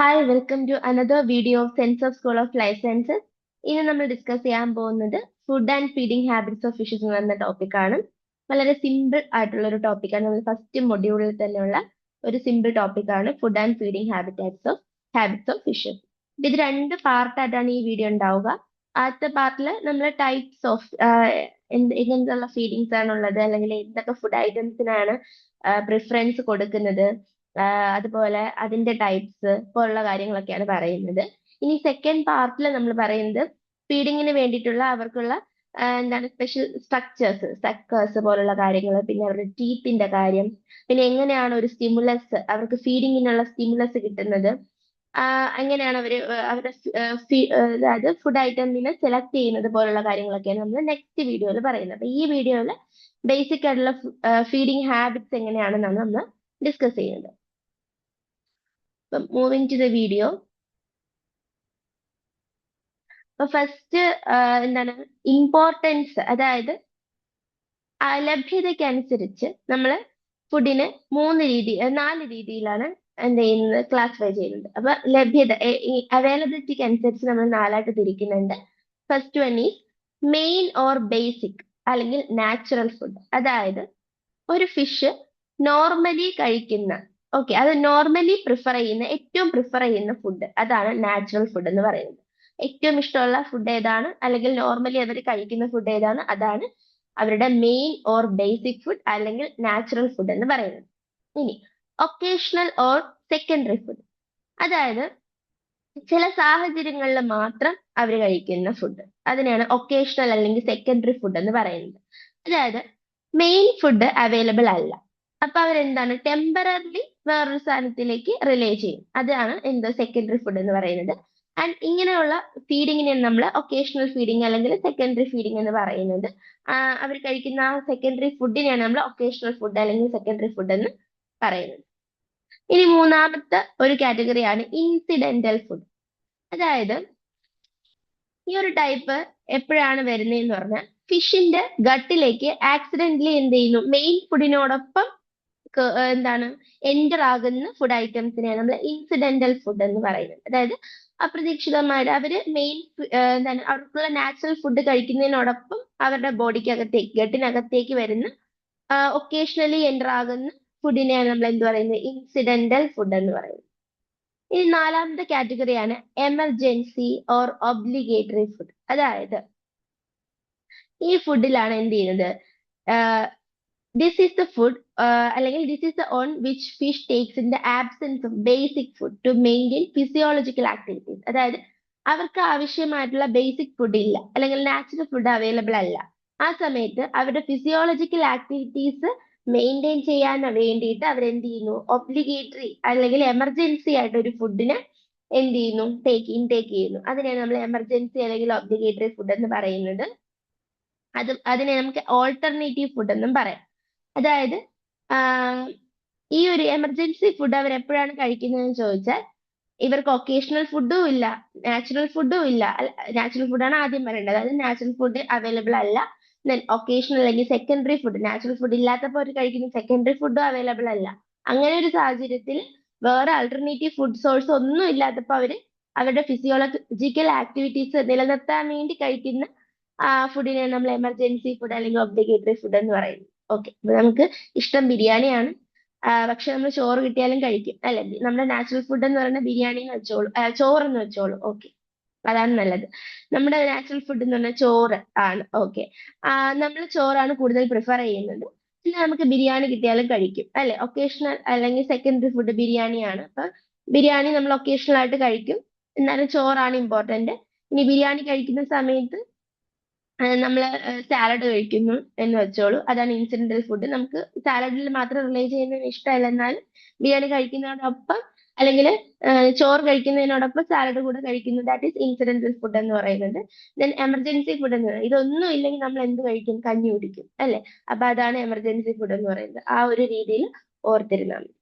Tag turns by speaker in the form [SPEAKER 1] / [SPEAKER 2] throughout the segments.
[SPEAKER 1] Hi welcome to another video of sense of school of life sciences. ഇനി നമ്മൾ discuss ചെയ്യാൻ പോകുന്നത് food and feeding habits of fishes എന്ന് പറയുന്ന ടോപ്പിക്കാണ്. വളരെ സിമ്പിൾ ആയിട്ടുള്ള ഒരു ടോപ്പിക്കാണ്. നമ്മൾ ഫസ്റ്റ് മൊഡ്യൂളിൽ തന്നെയുള്ള ഒരു സിമ്പിൾ ടോപ്പിക്കാണ് food and feeding habits of fishes. ഇത് രണ്ട് പാർട്ടായിട്ടാണ് ഈ വീഡിയോ ഉണ്ടാവുക. ആദ്യത്തെ പാർട്ടിൽ നമ്മൾ ടൈപ്സ് ഓഫ് എങ്ങനത്തുള്ള ഫീഡിങ്സ് ആണുള്ളത്, അല്ലെങ്കിൽ എന്തൊക്കെ ഫുഡ് ഐറ്റംസിനാണ് പ്രിഫറൻസ് കൊടുക്കുന്നത്, അതുപോലെ അതിന്റെ ടൈപ്സ് പോലുള്ള കാര്യങ്ങളൊക്കെയാണ് പറയുന്നത്. ഇനി സെക്കൻഡ് പാർട്ടിൽ നമ്മൾ പറയുന്നത് ഫീഡിങ്ങിന് വേണ്ടിയിട്ടുള്ള അവർക്കുള്ള എന്താണ് സ്പെഷ്യൽ സ്ട്രക്ചേഴ്സ് പോലുള്ള കാര്യങ്ങൾ, പിന്നെ അവരുടെ ടീത്തിന്റെ കാര്യം, പിന്നെ എങ്ങനെയാണ് ഒരു സ്റ്റിമുലസ് അവർക്ക് ഫീഡിങ്ങിനുള്ള സ്റ്റിമുലസ് കിട്ടുന്നത്, എങ്ങനെയാണ് അവരുടെ അതായത് ഫുഡ് ഐറ്റമിനെ സെലക്ട് ചെയ്യുന്നത് പോലുള്ള കാര്യങ്ങളൊക്കെയാണ് നമ്മൾ നെക്സ്റ്റ് വീഡിയോയിൽ പറയുന്നത്. അപ്പൊ ഈ വീഡിയോയിൽ ബേസിക് ആയിട്ടുള്ള ഫീഡിങ് ഹാബിറ്റ്സ് എങ്ങനെയാണെന്നാണ് നമ്മൾ ഡിസ്കസ് ചെയ്യുന്നത്. Moving to the video. അപ്പൊ ഫസ്റ്റ് എന്താണ് ഇമ്പോർട്ടൻസ്, അതായത് ലഭ്യതയ്ക്കനുസരിച്ച് നമ്മൾ ഫുഡിനെ 4 രീതിയിലാണ് എന്ത് ചെയ്യുന്നത്, ക്ലാസിഫൈ ചെയ്യുന്നത്. അപ്പൊ ലഭ്യത, അവൈലബിലിറ്റിക്ക് അനുസരിച്ച് നമ്മൾ 4ആയിട്ട് തിരിക്കുന്നുണ്ട്. First one is main or basic അല്ലെങ്കിൽ നാച്ചുറൽ ഫുഡ്. അതായത് ഒരു ഫിഷ് നോർമലി കഴിക്കുന്ന, അത് നോർമലി ഏറ്റവും പ്രിഫർ ചെയ്യുന്ന ഫുഡ്, അതാണ് നാച്ചുറൽ ഫുഡ് എന്ന് പറയുന്നത്. ഏറ്റവും ഇഷ്ടമുള്ള ഫുഡ് ഏതാണ്, അല്ലെങ്കിൽ നോർമലി അവർ കഴിക്കുന്ന ഫുഡ് ഏതാണ്, അതാണ് അവരുടെ മെയിൻ ഓർ ബേസിക് ഫുഡ് അല്ലെങ്കിൽ നാച്ചുറൽ ഫുഡ് എന്ന് പറയുന്നത്. ഇനി ഒക്കേഷണൽ ഓർ സെക്കൻഡറി ഫുഡ്, അതായത് ചില സാഹചര്യങ്ങളിൽ മാത്രം അവർ കഴിക്കുന്ന ഫുഡ്, അതിനെയാണ് ഒക്കേഷണൽ അല്ലെങ്കിൽ സെക്കൻഡറി ഫുഡ് എന്ന് പറയുന്നത്. അതായത് മെയിൻ ഫുഡ് അവൈലബിൾ അല്ല, അപ്പൊ അവരെന്താണ് ടെമ്പററിലി വേറൊരു സാധനത്തിലേക്ക് റിലേ ചെയ്യും, അതാണ് സെക്കൻഡറി ഫുഡ് എന്ന് പറയുന്നത്. ആൻഡ് ഇങ്ങനെയുള്ള ഫീഡിങ്ങിനെയാണ് നമ്മൾ ഒക്കേഷണൽ ഫീഡിങ് അല്ലെങ്കിൽ സെക്കൻഡറി ഫീഡിങ് എന്ന് പറയുന്നത്. അവർ കഴിക്കുന്ന ആ സെക്കൻഡറി ഫുഡിനെയാണ് നമ്മൾ ഒക്കേഷണൽ ഫുഡ് അല്ലെങ്കിൽ സെക്കൻഡറി ഫുഡ് എന്ന് പറയുന്നത്. ഇനി മൂന്നാമത്തെ ഒരു കാറ്റഗറിയാണ് ഇൻസിഡന്റൽ ഫുഡ്. അതായത് ഈ ഒരു ടൈപ്പ് എപ്പോഴാണ് വരുന്നതെന്ന് പറഞ്ഞാൽ ഫിഷിന്റെ ഗട്ടിലേക്ക് ആക്സിഡന്റലി എന്ത് ചെയ്യുന്നു, മെയിൻ ഫുഡിനോടൊപ്പം എന്താണ് എൻ്റർ ആകുന്ന ഫുഡ് ഐറ്റംസിനെയാണ് നമ്മൾ ഇൻസിഡന്റൽ ഫുഡ് എന്ന് പറയുന്നത്. അതായത് അപ്രതീക്ഷിതമായിട്ട് അവര് എന്താണ് അവർക്കുള്ള നാച്ചുറൽ ഫുഡ് കഴിക്കുന്നതിനോടൊപ്പം അവരുടെ ഗട്ടിനകത്തേക്ക് വരുന്ന ഒക്കേഷണലി എൻ്റർ ആകുന്ന ഫുഡിനെയാണ് നമ്മൾ എന്ത് പറയുന്നത്, ഇൻസിഡന്റൽ ഫുഡ് എന്ന് പറയുന്നത്. ഇനി നാലാമത്തെ കാറ്റഗറിയാണ് എമർജൻസി ഓർ ഒബ്ലിഗേറ്ററി ഫുഡ്. അതായത് ഈ ഫുഡിലാണ് എന്ത് ചെയ്യുന്നത്, ദിസ് ഈസ് ദ ഫുഡ് അല്ലെങ്കിൽ this is the one which fish takes in the absence of basic food to maintain physiological activities. അതായത് അവർക്ക് ആവശ്യമായിട്ടുള്ള ബേസിക് ഫുഡ് ഇല്ല, അല്ലെങ്കിൽ നാച്ചുറൽ ഫുഡ് അവൈലബിൾ അല്ല. ആ സമയത്ത് അവരുടെ ഫിസിയോളജിക്കൽ ആക്ടിവിറ്റീസ് മെയിൻറ്റെയിൻ ചെയ്യാൻ വേണ്ടിയിട്ട് അവരെന്ത് ചെയ്യുന്നു, ഒബ്ലിഗേറ്ററി അല്ലെങ്കിൽ എമർജൻസി ആയിട്ട് ഒരു ഫുഡിനെ എന്ത് ചെയ്യുന്നു, ഇൻടേക്ക് ചെയ്യുന്നു. അതിനെയാണ് നമ്മൾ എമർജൻസി അല്ലെങ്കിൽ ഒബ്ലിഗേറ്ററി ഫുഡ് എന്ന് പറയുന്നത്. അതിനെ നമുക്ക് ഓൾട്ടർനേറ്റീവ് ഫുഡ് എന്നും പറയാം. അതായത് ഈ ഒരു എമർജൻസി ഫുഡ് അവർ എപ്പോഴാണ് കഴിക്കുന്നതെന്ന് ചോദിച്ചാൽ ഇവർക്ക് ഒക്കേഷണൽ ഫുഡും ഇല്ല, നാച്ചുറൽ ഫുഡും ഇല്ല. നാച്ചുറൽ ഫുഡാണ് ആദ്യം പറയേണ്ടത്. അതായത് നാച്ചുറൽ ഫുഡ് അവൈലബിൾ അല്ല, ദെൻ ഒക്കേഷണൽ അല്ലെങ്കിൽ സെക്കൻഡറി ഫുഡ്, നാച്ചുറൽ ഫുഡ് ഇല്ലാത്തപ്പോൾ അവർ കഴിക്കുന്ന സെക്കൻഡറി ഫുഡും അവൈലബിൾ അല്ല. അങ്ങനെ ഒരു സാഹചര്യത്തിൽ വേറെ ആൾട്ടർനേറ്റീവ് ഫുഡ് സോഴ്സ് ഒന്നും ഇല്ലാത്തപ്പോൾ അവരുടെ ഫിസിയോളജിക്കൽ ആക്ടിവിറ്റീസ് നിലനിർത്താൻ വേണ്ടി കഴിക്കുന്ന ഫുഡിനെ നമ്മൾ എമർജൻസി ഫുഡ് അല്ലെങ്കിൽ ഒബ്ലിഗേറ്ററി ഫുഡ് എന്ന് പറയുന്നു. ഓക്കെ, നമുക്ക് ഇഷ്ടം ബിരിയാണിയാണ്, പക്ഷെ നമ്മൾ ചോറ് കിട്ടിയാലും കഴിക്കും അല്ലെ. നമ്മുടെ നാച്ചുറൽ ഫുഡ് എന്ന് പറയുന്നത് ബിരിയാണി എന്ന് വെച്ചോളൂ, ചോറെന്ന് വെച്ചോളൂ. ഓക്കെ, അതാണ് നല്ലത്. നമ്മുടെ നാച്ചുറൽ ഫുഡ് എന്ന് പറഞ്ഞാൽ ചോറ് ആണ്. ഓക്കെ, നമ്മൾ ചോറാണ് കൂടുതൽ പ്രിഫർ ചെയ്യുന്നത്. പിന്നെ നമുക്ക് ബിരിയാണി കിട്ടിയാലും കഴിക്കും അല്ലെ. ഒക്കേഷണൽ അല്ലെങ്കിൽ സെക്കൻഡറി ഫുഡ് ബിരിയാണിയാണ്. അപ്പൊ ബിരിയാണി നമ്മൾ ഒക്കേഷണൽ ആയിട്ട് കഴിക്കും, എന്നാലും ചോറാണ് ഇമ്പോർട്ടന്റ്. ഇനി ബിരിയാണി കഴിക്കുന്ന സമയത്ത് നമ്മൾ സാലഡ് കഴിക്കുന്നു എന്ന് വെച്ചോളൂ, അതാണ് ഇൻസിഡന്റൽ ഫുഡ്. നമുക്ക് സാലഡിൽ മാത്രം റിലേ ചെയ്യുന്നതിന് ഇഷ്ടമല്ല, എന്നാലും ബിരിയാണി കഴിക്കുന്നതിനോടൊപ്പം അല്ലെങ്കിൽ ചോറ് കഴിക്കുന്നതിനോടൊപ്പം സാലഡ് കൂടെ കഴിക്കുന്നു, ദാറ്റ് ഈസ് ഇൻസിഡന്റൽ ഫുഡ് എന്ന് പറയുന്നത്. ദെൻ എമർജൻസി ഫുഡ് എന്ന് പറയുന്നത് ഇതൊന്നും ഇല്ലെങ്കിൽ നമ്മൾ എന്ത് കഴിക്കും, കഞ്ഞി കുടിക്കും അല്ലെ. അപ്പൊ അതാണ് എമർജൻസി ഫുഡ് എന്ന് പറയുന്നത്. ആ ഒരു രീതിയിൽ ഓർത്തിരുന്നാൽ മതി.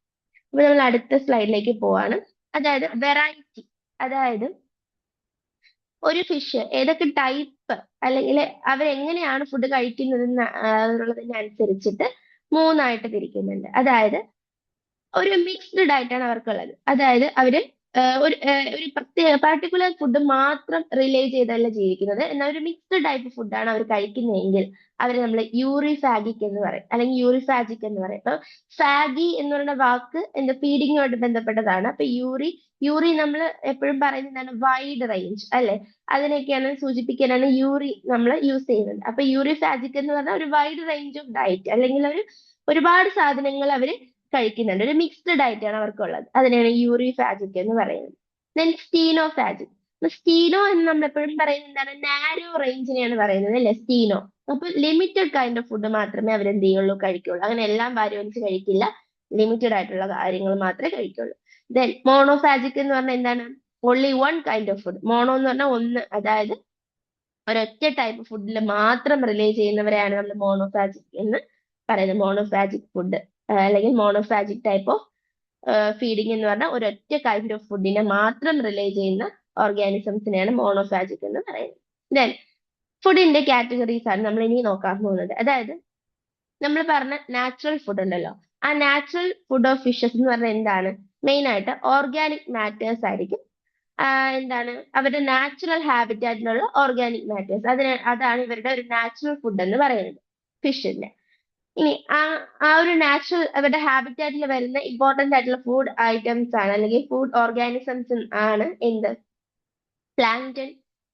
[SPEAKER 1] അപ്പൊ നമ്മൾ അടുത്ത സ്ലൈഡിലേക്ക് പോവാണ്. അതായത് വെറൈറ്റി, അതായത് ഒരു ഫിഷ് ഏതൊക്കെ ടൈപ്പ് അല്ലെങ്കിൽ അവരെങ്ങനെയാണ് ഫുഡ് കഴിക്കുന്നത് എന്നുള്ളതിനനുസരിച്ചിട്ട് 3ആയിട്ട് തിരിക്കുന്നുണ്ട്. അതായത് ഒരു മിക്സ്ഡ് ഡയറ്റാണ് അവർക്കുള്ളത്. അതായത് അവര് ഒരു പ്രത്യേക പർട്ടിക്കുലർ ഫുഡ് മാത്രം റിലേ ചെയ്തല്ല ജീവിക്കുന്നത്. എന്നാൽ ഒരു മിക്സ്ഡ് ടൈപ്പ് ഫുഡാണ് അവർ കഴിക്കുന്നതെങ്കിൽ അവരെ നമ്മൾ യൂറിഫാഗിക് എന്ന് പറയും, അല്ലെങ്കിൽ യൂറിഫാജിക് എന്ന് പറയും. അപ്പൊ ഫാഗി എന്ന് പറയുന്ന വാക്ക് എന്താ ഫീഡിങ്ങുമായിട്ട് ബന്ധപ്പെട്ടതാണ്. അപ്പൊ യൂറി നമ്മൾ എപ്പോഴും പറയുന്നത് എന്താണ്, വൈഡ് റേഞ്ച് അല്ലെ, അതിനൊക്കെയാണ് സൂചിപ്പിക്കാനാണ് യൂറി നമ്മൾ യൂസ് ചെയ്യുന്നത്. അപ്പൊ യൂറിഫാജിക് എന്ന് പറഞ്ഞാൽ ഒരു വൈഡ് റേഞ്ച് ഓഫ് ഡയറ്റ്, അല്ലെങ്കിൽ ഒരുപാട് സാധനങ്ങൾ അവർ കഴിക്കുന്നുണ്ട്, ഒരു മിക്സ്ഡ് ഡയറ്റ് ആണ് അവർക്കുള്ളത്. അതിനെയാണ് യൂറിഫാജിക് എന്ന് പറയുന്നത്. ദെൻ സ്റ്റീനോഫാജിക്. സ്റ്റീനോ എന്ന് നമ്മൾ എപ്പോഴും പറയുന്നത് എന്താണ്, നാരോ റേഞ്ചിനെയാണ് പറയുന്നത് അല്ലെ, സ്റ്റീനോ. അപ്പൊ ലിമിറ്റഡ് കൈൻഡ് ഓഫ് ഫുഡ് മാത്രമേ അവർ എന്ത് ചെയ്യുള്ളൂ, കഴിക്കുള്ളൂ. അങ്ങനെ എല്ലാം വാരി വലിച്ച് കഴിക്കില്ല, ലിമിറ്റഡ് ആയിട്ടുള്ള കാര്യങ്ങൾ മാത്രമേ കഴിക്കുള്ളൂ. ദെൻ മോണോഫാജിക് എന്ന് പറഞ്ഞാൽ എന്താണ്, only one kind of food. Mono എന്ന് പറഞ്ഞാൽ ഒന്ന്, അതായത് ഒരൊറ്റ ടൈപ്പ് ഫുഡിൽ മാത്രം റിലേ ചെയ്യുന്നവരെയാണ് നമ്മൾ മോണോഫാജിക് എന്ന് പറയുന്നത്. മോണോഫാജിക് ഫുഡ് അല്ലെങ്കിൽ മോണോഫാജിക് ടൈപ്പ് ഓഫ് ഫീഡിങ് എന്ന് പറഞ്ഞാൽ ഒരൊറ്റ കൈൻഡ് ഓഫ് ഫുഡിനെ മാത്രം റിലേ ചെയ്യുന്ന ഓർഗാനിസംസിനെയാണ് മോണോഫാജിക് എന്ന് പറയുന്നത്. ദെൻ ഫുഡിന്റെ കാറ്റഗറീസ് ആണ് നമ്മൾ ഇനി നോക്കാൻ പോകുന്നത്. അതായത് നമ്മൾ പറഞ്ഞ നാച്ചുറൽ ഫുഡ് ഉണ്ടല്ലോ, ആ നാച്ചുറൽ ഫുഡ് ഓഫ് ഫിഷസ് എന്ന് പറഞ്ഞാൽ എന്താണ്, മെയിൻ ആയിട്ട് ഓർഗാനിക് മാറ്റേഴ്സ് ആയിരിക്കും. എന്താണ് അവരുടെ നാച്ചുറൽ ഹാബിറ്റാറ്റിലുള്ള ഓർഗാനിക് മാറ്റേഴ്സ്, അതാണ് ഇവരുടെ ഒരു നാച്ചുറൽ ഫുഡ് എന്ന് പറയുന്നത് ഫിഷിന്റെ. ഇനി ആ ഒരു നാച്ചുറൽ അവരുടെ ഹാബിറ്റാറ്റിൽ വരുന്ന ഇമ്പോർട്ടന്റ് ആയിട്ടുള്ള ഫുഡ് ഐറ്റംസ് ആണ്, അല്ലെങ്കിൽ ഫുഡ് ഓർഗാനിസംസ് ആണ് എന്ത്, plankton,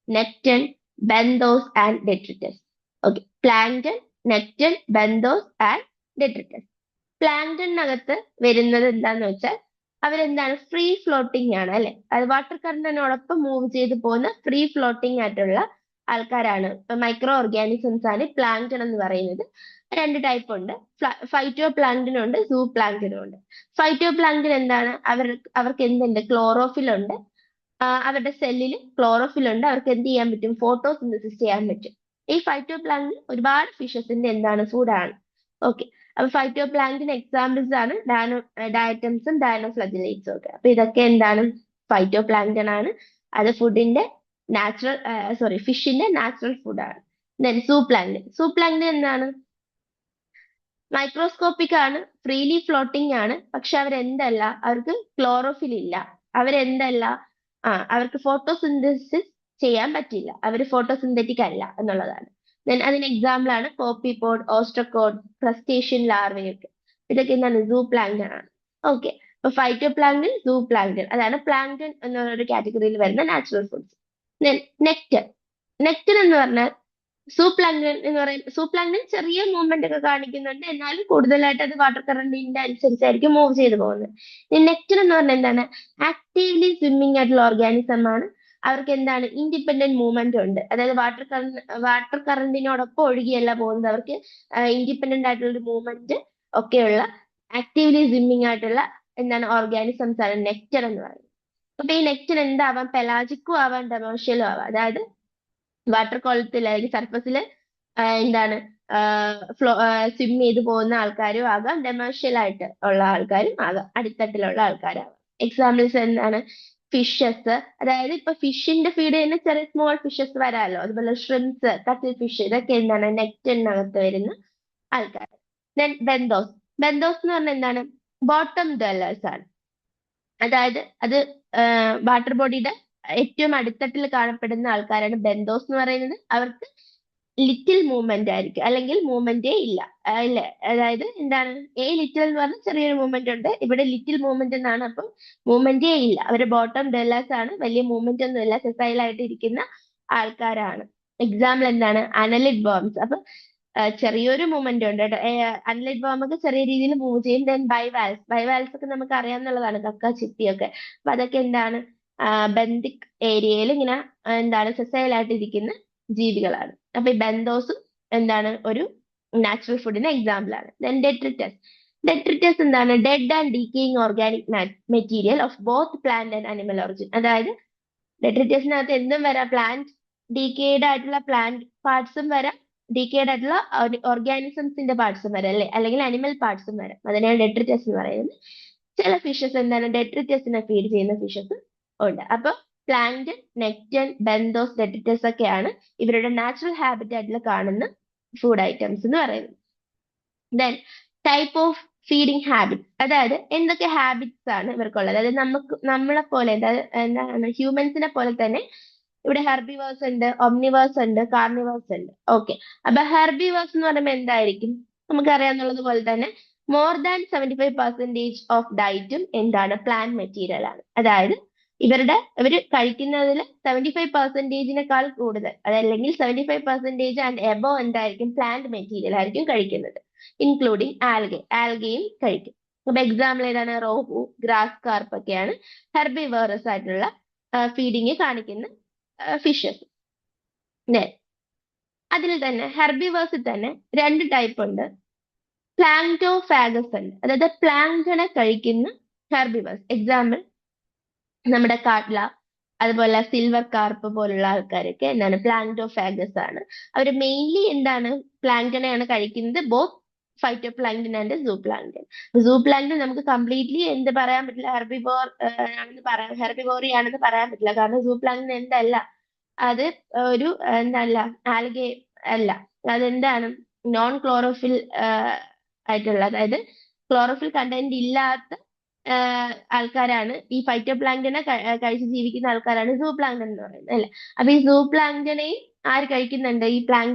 [SPEAKER 1] nekton, benthos and detritus. Okay, plankton, nekton, benthos and detritus. പ്ലാങ്ക്ടണിനകത്ത് വരുന്നത് എന്താന്ന് വെച്ചാൽ അവരെന്താണ്, ഫ്രീ ഫ്ലോട്ടിംഗ് ആണ് അല്ലെ, അത് വാട്ടർ കറന്റിനോടൊപ്പം മൂവ് ചെയ്ത് പോകുന്ന ഫ്രീ ഫ്ലോട്ടിംഗ് ആയിട്ടുള്ള ആൾക്കാരാണ്. ഇപ്പൊ മൈക്രോ ഓർഗാനിസംസ് ആണ് പ്ലാങ്ക്ടൺ എന്ന് പറയുന്നത്. രണ്ട് ടൈപ്പ് ഉണ്ട്, ഫൈറ്റോ പ്ലാങ്ക്ടനും ഉണ്ട്, സൂ പ്ലാങ്ക്ടനും ഉണ്ട്. ഫൈറ്റോ പ്ലാങ്ക്ടൻ എന്താണ്, അവർക്ക് എന്തുണ്ട്, ക്ലോറോഫിൽ ഉണ്ട്. അവരുടെ സെല്ലിൽ ക്ലോറോഫിൽ ഉണ്ട്, അവർക്ക് എന്ത് ചെയ്യാൻ പറ്റും, ഫോട്ടോസിന്തസിസ് ചെയ്യാൻ പറ്റും. ഈ ഫൈറ്റോ പ്ലാങ്ക്ടൻ ഒരുപാട് ഫിഷസിന്റെ എന്താണ്, ഫുഡാണ്. ഓക്കെ, അപ്പൊ ഫൈറ്റോ പ്ലാങ്ക്ടൻ എക്സാമ്പിൾസ് ആണ് ഡയറ്റംസും ഡയനോഫ്ലജലേറ്റ്സും ഒക്കെ. അപ്പൊ ഇതൊക്കെ എന്താണ്, ഫൈറ്റോ പ്ലാങ്ക്ടൺ ആണ്. അത് ഫുഡിന്റെ നാച്ചുറൽ ഫിഷിന്റെ നാച്ചുറൽ ഫുഡാണ്. ദെൻ സൂപ്ലാങ്ക്ടൻ എന്താണ്, മൈക്രോസ്കോപ്പിക് ആണ്, ഫ്രീലി ഫ്ലോട്ടിംഗ് ആണ്. പക്ഷെ അവരെന്തല്ല, അവർക്ക് ക്ലോറോഫിൽ ഇല്ല. അവരെന്തല്ല, അവർക്ക് ഫോട്ടോസിന്തസിസ് ചെയ്യാൻ പറ്റില്ല, അവർ ഫോട്ടോസിന്തറ്റിക് അല്ല എന്നുള്ളതാണ്. ദെൻ അതിന് എക്സാമ്പിൾ ആണ് കോപ്പിപോഡ്, ഓസ്ട്രക്കോഡ്, ക്രസ്റ്റേഷ്യൻ ലാർവയൊക്കെ. ഇതൊക്കെ എന്താണ്, സൂ പ്ലാങ്ക്ടൺ ആണ്. ഓക്കെ, അപ്പൊ ഫൈറ്റോ പ്ലാങ്ക്ടൺ, സൂ പ്ലാങ്ക്ടൺ, അതാണ് പ്ലാങ്ക്ടൺ എന്നൊരു കാറ്റഗറിയിൽ വരുന്ന natural foods. Then nectar. Nectar എന്ന് പറഞ്ഞാൽ സൂപ്ലാങ്ക്ടൺ എന്ന് പറയും. സൂപ്ലാങ്ക്ടൺ ചെറിയ മൂവ്മെന്റ് ഒക്കെ കാണിക്കുന്നുണ്ട്, എന്നാലും കൂടുതലായിട്ട് അത് വാട്ടർ കറന്റിന്റെ അനുസരിച്ചായിരിക്കും മൂവ് ചെയ്ത് പോകുന്നത്. നെക്ടർ എന്ന് പറഞ്ഞാൽ എന്താണ്, ആക്റ്റീവ്ലി സ്വിമ്മിങ് ആയിട്ടുള്ള ഓർഗാനിസം ആണ്. അവർക്ക് എന്താണ്, ഇൻഡിപെൻഡന്റ് മൂവ്മെന്റ് ഉണ്ട്. അതായത് വാട്ടർ കറന്റിനോടൊപ്പം ഒഴുകിയല്ല പോകുന്നത്, അവർക്ക് ഇൻഡിപെൻഡന്റ് ആയിട്ടുള്ള ഒരു മൂവ്മെന്റ് ഒക്കെയുള്ള ആക്റ്റീവ്ലി സ്വിമ്മിങ് ആയിട്ടുള്ള എന്താണ് ഓർഗാനിസംസ് ആണ് നെക്ടർ എന്ന് പറയുന്നത്. അപ്പൊ ഈ നെക്ടർ എന്താവാം, പെലാജിക്കും ആവാം, ഡെമേർഷ്യലും ആവാം. അതായത് വാട്ടർ കോളത്തിൽ അല്ലെങ്കിൽ സർഫസിൽ എന്താണ് സ്വിം ചെയ്ത് പോകുന്ന ആൾക്കാരും ആകാം, ഡെമേർഷ്യൽ ആയിട്ട് ഉള്ള ആൾക്കാരും ആകാം, അടിത്തട്ടിലുള്ള ആൾക്കാരാകാം. എക്സാമ്പിൾസ് എന്താണ്, ഫിഷസ്, അതായത് ഇപ്പൊ ഫിഷിന്റെ ഫീഡ് ചെയ്യുന്ന ചെറിയ സ്മോൾ ഫിഷസ് വരാമല്ലോ, അതുപോലെ ഷ്രിംസ്, കട്ടിൽ ഫിഷ്, ഇതൊക്കെ എന്താണ് നെക്ടറിനകത്ത് വരുന്ന ആൾക്കാർ. ദെൻ ബെന്തോസ്. ബെന്തോസ് എന്ന് പറഞ്ഞാൽ എന്താണ്, ബോട്ടം ഡ്വെല്ലേഴ്സ് ആണ്. അതായത് അത് വാട്ടർ ബോഡിയുടെ ഏറ്റവും അടിത്തട്ടിൽ കാണപ്പെടുന്ന ആൾക്കാരാണ് ബെന്തോസ് എന്ന് പറയുന്നത്. അവർക്ക് ലിറ്റിൽ മൂവ്മെന്റ് ആയിരിക്കും, അല്ലെങ്കിൽ മൂവ്മെന്റേ ഇല്ല. ഇല്ലേ, അതായത് എന്താണ്, ലിറ്റിൽ എന്ന് പറഞ്ഞാൽ ചെറിയൊരു മൂവ്മെന്റ് ഉണ്ട്, ഇവിടെ ലിറ്റിൽ മൂവ്മെന്റ് എന്നാണ്. അപ്പം മൂവ്മെന്റേ ഇല്ല, അവര് ബോട്ടം ഡെല്ലേഴ്സ് ആണ്, വലിയ മൂവ്മെന്റ് ഒന്നും ഇല്ല, സെസൈൽ ആയിട്ട് ഇരിക്കുന്ന ആൾക്കാരാണ്. എക്സാമ്പിൾ എന്താണ്, അനലിഡ് വേർംസ്. അപ്പൊ ചെറിയൊരു മൂവ്മെന്റ് ഉണ്ട് കേട്ടോ. അനലൈറ്റ് വേർം ഒക്കെ ചെറിയ രീതിയിൽ മൂവ് ചെയ്യും. ദെൻ ബൈവാൽസ് ഒക്കെ നമുക്ക് അറിയാവുന്നതാണ്, കക്ക, ചിപ്പിയൊക്കെ. അപ്പൊ അതൊക്കെ എന്താണ്, ബന്ധിക് ഏരിയയിൽ ഇങ്ങനെ എന്താണ് സെസൈൽ ആയിട്ട് ഇരിക്കുന്ന ജീവികളാണ്. അപ്പൊ ഈ ബെന്തോസും എന്താണ് ഒരു നാച്ചുറൽ ഫുഡിന് എക്സാമ്പിൾ ആണ്. Then detritus. ഡെട്രിറ്റസ് എന്താണ്, dead and decaying organic material of both plant and animal origin. അതായത് ഡെട്രിറ്റസിനകത്ത് എന്തും വരാം, പ്ലാന്റ് ഡീക്കേഡ് ആയിട്ടുള്ള പ്ലാന്റ് പാർട്സും വരാം, ഡീക്കേഡ് ആയിട്ടുള്ള ഓർഗാനിസംസിന്റെ പാർട്സും വരാം അല്ലെ, അല്ലെങ്കിൽ അനിമൽ പാർട്സും വരാം. അതിനെയാണ് ഡെട്രിറ്റസ് എന്ന് പറയുന്നത്. ചില ഫിഷസ് എന്താണ്, ഡെട്രിറ്റസിനെ ഫീഡ് ചെയ്യുന്ന ഫിഷസ് ഉണ്ട്. അപ്പൊ പ്ലാങ്ക്ടൺ, നെക്ടൺ, ബെന്തോസ്, ഡെട്രിറ്റസ് ഒക്കെയാണ് ഇവരുടെ നാച്ചുറൽ ഹാബിറ്റാറ്റിൽ കാണുന്ന ഫുഡ് ഐറ്റംസ് എന്ന് പറയുന്നത്. Then type of feeding habits, അതായത് എന്തൊക്കെ ഹാബിറ്റ്സ് ആണ് ഇവർക്കുള്ളത്. അതായത് നമ്മളെ പോലെ, അതായത് എന്താണ് ഹ്യൂമൻസിനെ പോലെ തന്നെ ഇവിടെ ഹെർബിവേഴ്സ് ഉണ്ട്, ഒംനിവേഴ്സ് ഉണ്ട്, കാർണിവേഴ്സ് ഉണ്ട്. ഓക്കെ, അപ്പൊ ഹെർബിവേഴ്സ് എന്ന് പറയുമ്പോൾ എന്തായിരിക്കും? നമുക്കറിയാവുന്നത് പോലെ തന്നെ മോർ ദാൻ 75% ഓഫ് ഡയറ്റും എന്താണ്? പ്ലാന്റ് മെറ്റീരിയൽ ആണ്. അതായത് ഇവര് കഴിക്കുന്നതിൽ 75%-നേക്കാൾ കൂടുതൽ, അതല്ലെങ്കിൽ 75% ആൻഡ് എബോവ് എന്തായിരിക്കും? പ്ലാന്റ് മെറ്റീരിയൽ ആയിരിക്കും കഴിക്കുന്നത്, ഇൻക്ലൂഡിങ് ആൽഗയും കഴിക്കും. അപ്പൊ എക്സാമ്പിൾ ഏതാണ്? റോഹു, ഗ്രാസ് കാർപ്പ് ഒക്കെയാണ് ഹെർബിവേറസ് ആയിട്ടുള്ള ഫീഡിങ് കാണിക്കുന്ന ഫിഷസ്. അതിൽ തന്നെ ഹെർബിവേഴ്സിൽ തന്നെ രണ്ട് ടൈപ്പ് ഉണ്ട്. പ്ലാങ്ക്ടോഫാഗസ് ഉണ്ട്, അതായത് പ്ലാങ്ക്ടനെ കഴിക്കുന്ന ഹെർബിവേഴ്സ്. എക്സാമ്പിൾ നമ്മുടെ കാട്ല, അതുപോലെ സിൽവർ കാർപ്പ് പോലുള്ള ആൾക്കാരൊക്കെ എന്താണ്? പ്ലാങ്ക്ടോഫാഗസ് ആണ്. അവർ മെയിൻലി എന്താണ്? പ്ലാങ്ക്ടനെയാണ് കഴിക്കുന്നത്, ബോത്ത് ഫൈറ്റോ പ്ലാങ്ക്ടൻ ആൻഡ് സൂ പ്ലാങ്ക്ടൻ. സൂ പ്ലാങ്ക്ടൻ നമുക്ക് കംപ്ലീറ്റ്ലി എന്ത് പറയാൻ പറ്റില്ല? ഹെർബിവോറി ആണെന്ന് പറയാൻ പറ്റില്ല. കാരണം സൂ പ്ലാങ്ക്ടൻ എന്തല്ല, അത് ഒരു എന്തല്ല, ആൽഗെ അല്ല, അതെന്താണ്? നോൺ ക്ലോറോഫിൽ ആയിട്ടുള്ള, അതായത് ക്ലോറോഫിൽ കണ്ടന്റ് ഇല്ലാത്ത ആൾക്കാരാണ്. ഈ ഫൈറ്റോ പ്ലാങ്ക്ടനെ കഴിച്ച് ജീവിക്കുന്ന ആൾക്കാരാണ് സൂ പ്ലാങ്ക്ടൻ എന്ന് പറയുന്നത്, അല്ലെ? അപ്പൊ ഈ സൂ പ്ലാങ്ക്ടനെയും ആര് കഴിക്കുന്നുണ്ട്? ഈ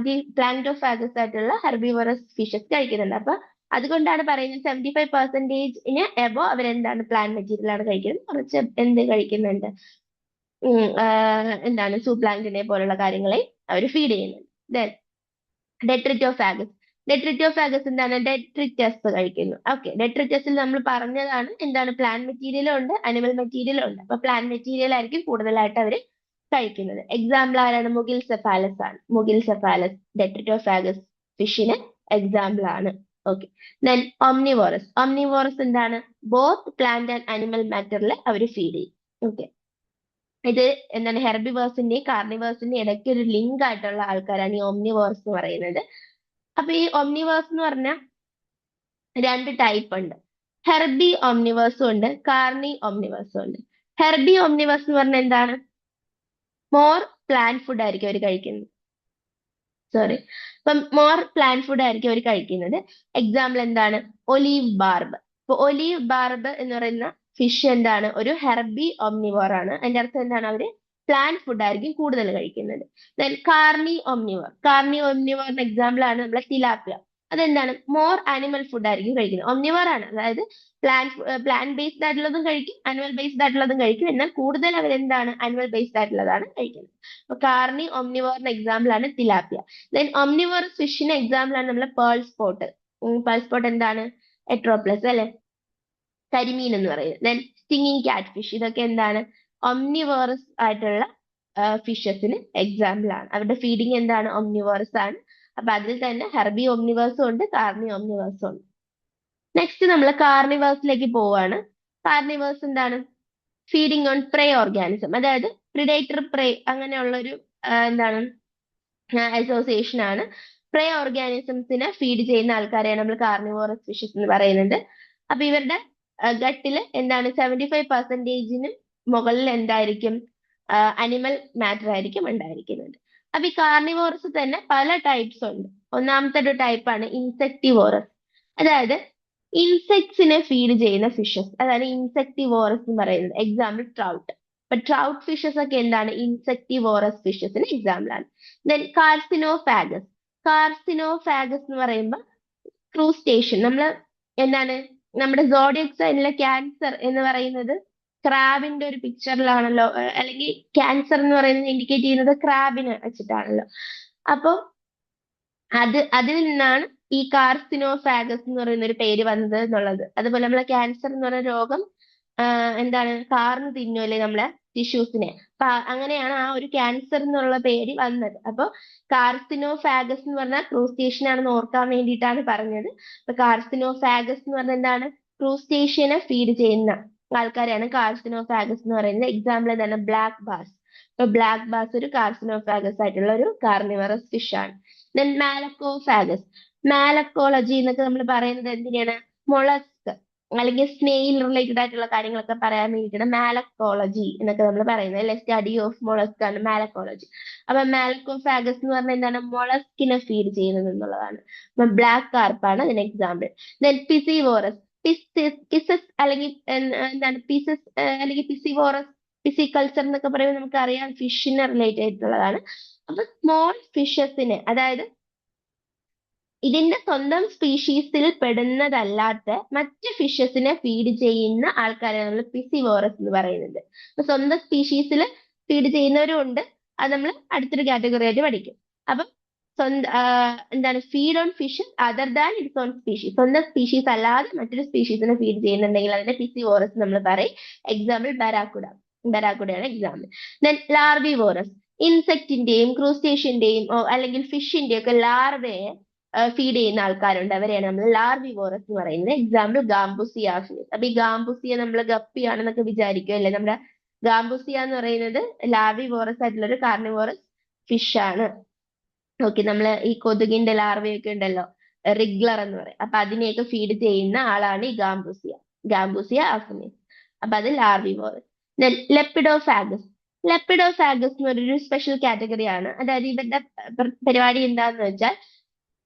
[SPEAKER 1] പ്ലാങ്ക്ടോഫാഗസ് ആയിട്ടുള്ള ഹെർബിവോറസ് ഫിഷസ് കഴിക്കുന്നുണ്ട്. അപ്പൊ അതുകൊണ്ടാണ് പറയുന്നത് 75%-ന് എബോ അവരെന്താണ്? പ്ലാന്റ് മെറ്റീരിയൽ ആണ് കഴിക്കുന്നത്. കുറച്ച് എന്ത് കഴിക്കുന്നുണ്ട്? എന്താണ്? സൂപ്ലാങ്ക്ടനെ പോലുള്ള കാര്യങ്ങളെ അവർ ഫീഡ് ചെയ്യുന്നുണ്ട്. ദെൻ ഡെട്രിറ്റോഫാഗസ്. ഡെട്രിറ്റോഫാഗസ് എന്താണ്? ഡെട്രിറ്റസ് കഴിക്കുന്നു. ഓക്കെ, ഡെട്രിറ്റസിൽ നമ്മൾ പറഞ്ഞതാണ് എന്താണ്? പ്ലാന്റ് മെറ്റീരിയലും ഉണ്ട്, അനിമൽ മെറ്റീരിയലും ഉണ്ട്. അപ്പൊ പ്ലാന്റ് മെറ്റീരിയൽ ആയിരിക്കും കൂടുതലായിട്ട് അവർ കഴിക്കുന്നത്. എക്സാമ്പിൾ ആരാണ്? മുഗിൽ സെഫാലസ് ആണ്. മുഗിൽ സെഫാലസ് ഡെട്രിറ്റോഫാഗസ് ഫിഷിന് എക്സാമ്പിൾ ആണ്. Okay, then omnivorous. ഒംനിവോറസ് എന്താണ്? ബോത്ത് പ്ലാന്റ് ആൻഡ് അനിമൽ മാറ്ററിൽ അവർ ഫീഡ് ചെയ്യും. ഓക്കെ, ഇത് എന്താണ്? ഹെർബിവേഴ്സിന്റെയും കാർണിവേഴ്സിന്റെയും ഇടയ്ക്ക് ഒരു ലിങ്ക് ആയിട്ടുള്ള ആൾക്കാരാണ് ഈ ഒംനിവേഴ്സ് എന്ന് പറയുന്നത്. അപ്പൊ ഈ ഒംനിവേഴ്സ് എന്ന് പറഞ്ഞാൽ രണ്ട് ടൈപ്പ് ഉണ്ട്. ഹെർബി ഒംനിവേഴ്സും ഉണ്ട്, കാർണി ഒംനിവേഴ്സും ഉണ്ട്. ഹെർബി ഒംനിവേഴ്സ് എന്ന് പറഞ്ഞാൽ എന്താണ്? മോർ പ്ലാന്റ് ഫുഡ് ആയിരിക്കും അവർ കഴിക്കുന്നത്. സോറി, അപ്പം മോർ പ്ലാന്റ് ഫുഡ് ആയിരിക്കും അവർ കഴിക്കുന്നത്. എക്സാമ്പിൾ എന്താണ്? Olive barb. ഇപ്പൊ ഒലീവ് ബാർബ് എന്ന് പറയുന്ന ഫിഷ് എന്താണ്? ഒരു ഹെർബി ഒംനിവോർ ആണ്. അതിന്റെ അർത്ഥം എന്താണ്? അവര് പ്ലാന്റ് ഫുഡ് ആയിരിക്കും കൂടുതൽ കഴിക്കുന്നത്. Then carni omnivore. കാർണി ഒംനിവോറിന് എക്സാമ്പിൾ ആണ് നമ്മളെ തിലാപ്പിയ. അതെന്താണ്? മോർ ആനിമൽ ഫുഡ് ആയിരിക്കും കഴിക്കുന്നത്. ഒംനിവോർ ആണ്, അതായത് പ്ലാന്റ് ബേസ്ഡ് ആയിട്ടുള്ളതും കഴിക്കും, അനിമൽ ബേസ്ഡ് ആയിട്ടുള്ളതും കഴിക്കും. എന്നാൽ കൂടുതൽ അവരെന്താണ്? അനിമൽ ബേസ്ഡ് ആയിട്ടുള്ളതാണ് കഴിക്കുന്നത്. അപ്പൊ കാർണി ഒംനിവോറിന് എക്സാമ്പിൾ ആണ് തിലാപ്പിയ. ദെൻ ഒംനിവോറസ് ഫിഷിന് എക്സാമ്പിൾ ആണ് നമ്മളെ പേൾ സ്പോട്ട്. പേൾ സ്പോട്ട് എന്താണ്? എട്രോപ്ലസ്, അല്ലെ? കരിമീൻ എന്ന് പറയുന്നത്. Then stinging cat fish. ഇതൊക്കെ എന്താണ്? ഒംനിവോറസ് ആയിട്ടുള്ള ഫിഷസിന് എക്സാമ്പിൾ ആണ്. അവരുടെ ഫീഡിങ് എന്താണ്? ഒംനിവോറസ് ആണ്. അപ്പൊ അതിൽ തന്നെ ഹെർബി ഒംനിവേഴ്സും ഉണ്ട്, കാർണി ഒംനിവേഴ്സും ഉണ്ട്. നെക്സ്റ്റ് നമ്മൾ കാർണിവേഴ്സിലേക്ക് പോവാണ്. കാർണിവേഴ്സ് എന്താണ്? ഫീഡിങ് ഓൺ പ്രേ ഓർഗാനിസം, അതായത് പ്രിഡേറ്റർ പ്രേ അങ്ങനെയുള്ള ഒരു എന്താണ്? അസോസിയേഷൻ ആണ്. പ്രേ ഓർഗാനിസംസിനെ ഫീഡ് ചെയ്യുന്ന ആൾക്കാരെയാണ് നമ്മൾ കാർണിവോറസ് ഫിഷസ് എന്ന് പറയുന്നത്. അപ്പൊ ഇവരുടെ ഗട്ടില് എന്താണ്? 75%-ന് മുകളിൽ എന്തായിരിക്കും? അനിമൽ മാറ്റർ ആയിരിക്കും ഉണ്ടായിരിക്കുന്നത്. അപ്പൊ ഈ കാർണിവോറസ് തന്നെ പല ടൈപ്സ് ഉണ്ട്. ഒന്നാമത്തെ ഒരു ടൈപ്പാണ് ഇൻസെക്ടിവോറസ്, അതായത് ഇൻസെക്ട്സിനെ ഫീഡ് ചെയ്യുന്ന ഫിഷസ്, അതാണ് ഇൻസെക്ടിവോറസ് എന്ന് പറയുന്നത്. Example trout. അപ്പൊ ട്രൗട്ട് ഫിഷസ് ഒക്കെ എന്താണ്? ഇൻസെക്ടിവോറസ് ഫിഷസിന് എക്സാമ്പിൾ ആണ്. ദെൻ കാർസിനോഫാഗസ്. കാർസിനോഫാഗസ് എന്ന് പറയുമ്പോൾ ക്രൂസ്റ്റേഷ്യൻ. നമ്മൾ എന്താണ്? നമ്മുടെ സോഡിയക് സൈനിലെ ക്യാൻസർ എന്ന് പറയുന്നത് ക്രാബിന്റെ ഒരു പിക്ചറിലാണല്ലോ, അല്ലെങ്കിൽ ക്യാൻസർ എന്ന് പറയുന്നത് ഇൻഡിക്കേറ്റ് ചെയ്യുന്നത് ക്രാബിനെ വെച്ചിട്ടാണല്ലോ. അപ്പൊ അതിൽ നിന്നാണ് ഈ കാർസിനോഫാഗസ് എന്ന് പറയുന്ന ഒരു പേര് വന്നത് എന്നുള്ളത്. അതുപോലെ നമ്മളെ ക്യാൻസർ എന്ന് പറയുന്ന രോഗം എന്താണ്? കാർന്ന് തിന്നുമല്ലേ നമ്മളെ ടിഷ്യൂസിനെ. അപ്പൊ അങ്ങനെയാണ് ആ ഒരു ക്യാൻസർ എന്നുള്ള പേര് വന്നത്. അപ്പൊ കാർസിനോഫാഗസ് എന്ന് പറഞ്ഞാൽ ക്രൂസ്റ്റേഷ്യൻ ആണെന്ന് ഓർക്കാൻ വേണ്ടിയിട്ടാണ് പറഞ്ഞത്. അപ്പൊ കാർസിനോഫാഗസ് എന്ന് പറഞ്ഞാൽ എന്താണ്? ക്രൂസ്റ്റേഷ്യനെ ഫീഡ് ചെയ്യുന്ന ആൾക്കാരെയാണ് കാർസിനോഫാഗസ് എന്ന് പറയുന്നത്. എക്സാമ്പിൾ എന്താണ്? Black bass. അപ്പൊ ബ്ലാക്ക് ബാസ് ഒരു കാർസിനോഫാഗസ് ആയിട്ടുള്ള ഒരു കാർണിവറസ് ഫിഷ് ആണ്. Then malacophagous. മാലക്കോളജി എന്നൊക്കെ നമ്മൾ പറയുന്നത് എന്തിനാണ്? മൊളസ്ക്. അല്ലെങ്കിൽ സ്നെയിൽ റിലേറ്റഡ് ആയിട്ടുള്ള കാര്യങ്ങളൊക്കെ പറയാൻ വേണ്ടിയിട്ടാണ് മാലക്കോളജി എന്നൊക്കെ നമ്മൾ പറയുന്നത് അല്ലെ. സ്റ്റഡി ഓഫ് മൊളസ്ക് ആണ് മാലക്കോളജി. അപ്പൊ മാലക്കോഫാഗസ് എന്ന് പറഞ്ഞാൽ എന്താണ്? മൊളസ്കിനെ ഫീഡ് ചെയ്യുന്നത് എന്നുള്ളതാണ്. അപ്പൊ ബ്ലാക്ക് കാർപ്പാണ് അതിന് എക്സാമ്പിൾ. ദെൻ പിസിവോറസ്, പിസസ് അല്ലെങ്കിൽ എന്താണ് പിസസ് അല്ലെങ്കിൽ പിസിവോറസ്, പിസികൾച്ചർ എന്നൊക്കെ പറയുമ്പോൾ നമുക്കറിയാം ഫിഷിനെ റിലേറ്റ് ആയിട്ടുള്ളതാണ്. അപ്പൊ സ്മോൾ ഫിഷസിന്, അതായത് ഇതിന്റെ സ്വന്തം സ്പീഷീസിൽ പെടുന്നതല്ലാത്ത മറ്റ് ഫിഷസിനെ ഫീഡ് ചെയ്യുന്ന ആൾക്കാരാണ് നമ്മൾ പിസിവോറസ് എന്ന് പറയുന്നത്. അപ്പൊ സ്വന്തം സ്പീഷീസിൽ ഫീഡ് ചെയ്യുന്നവരും ഉണ്ട്. അത് നമ്മൾ അടുത്തൊരു കാറ്റഗറി ആയിട്ട് പഠിക്കും. അപ്പം എന്താണ് feed on fish other than it's on species. സ്വന്തം സ്പീഷീസ് അല്ലാതെ മറ്റൊരു സ്പീഷീസിനെ ഫീഡ് ചെയ്യുന്നുണ്ടെങ്കിൽ അതിനെ പിസിവോറസ് നമ്മൾ പറയും. എക്സാമ്പിൾ ബരാക്കുഡ. ബരാക്കുഡയാണ് എക്സാമ്പിൾ. ദെൻ ലാർവിവോറസ്, ഇൻസെക്റ്റിന്റെയും ക്രൂസ്റ്റേഷ്യന്റെയും അല്ലെങ്കിൽ ഫിഷിന്റെയും ഒക്കെ ലാർവയെ ഫീഡ് ചെയ്യുന്ന ആൾക്കാരുണ്ട്. അവരെയാണ് നമ്മൾ ലാർവിവോറസ് എന്ന് പറയുന്നത്. Example Gambusia fish. അപ്പൊ ഈ ഗാംബുസിയ നമ്മൾ ഗപ്പിയാണെന്നൊക്കെ വിചാരിക്കും അല്ലെ. നമ്മുടെ ഗാംബുസിയ എന്ന് പറയുന്നത് ലാർവിവോറസ് ആയിട്ടുള്ള ഒരു കാർണിവോറസ് ഫിഷ് ആണ്. ഓക്കെ, നമ്മള് ഈ കൊതുകിന്റെ ലാർവയൊക്കെ ഉണ്ടല്ലോ, റിഗ്ലർ എന്ന് പറയും. അപ്പൊ അതിനെയൊക്കെ ഫീഡ് ചെയ്യുന്ന ആളാണ് ഈ ഗാംബുസിയ, ഗാംബുസിയ അഫിനിസ്. അപ്പൊ അത് ലാർവിവോറസ്. ലെപ്പിഡോഫാഗസ്. ലെപ്പിഡോഫാഗസ് എന്ന് പറഞ്ഞൊരു സ്പെഷ്യൽ കാറ്റഗറി ആണ്. അതായത് ഇവരുടെ പരിപാടി എന്താന്ന് വെച്ചാൽ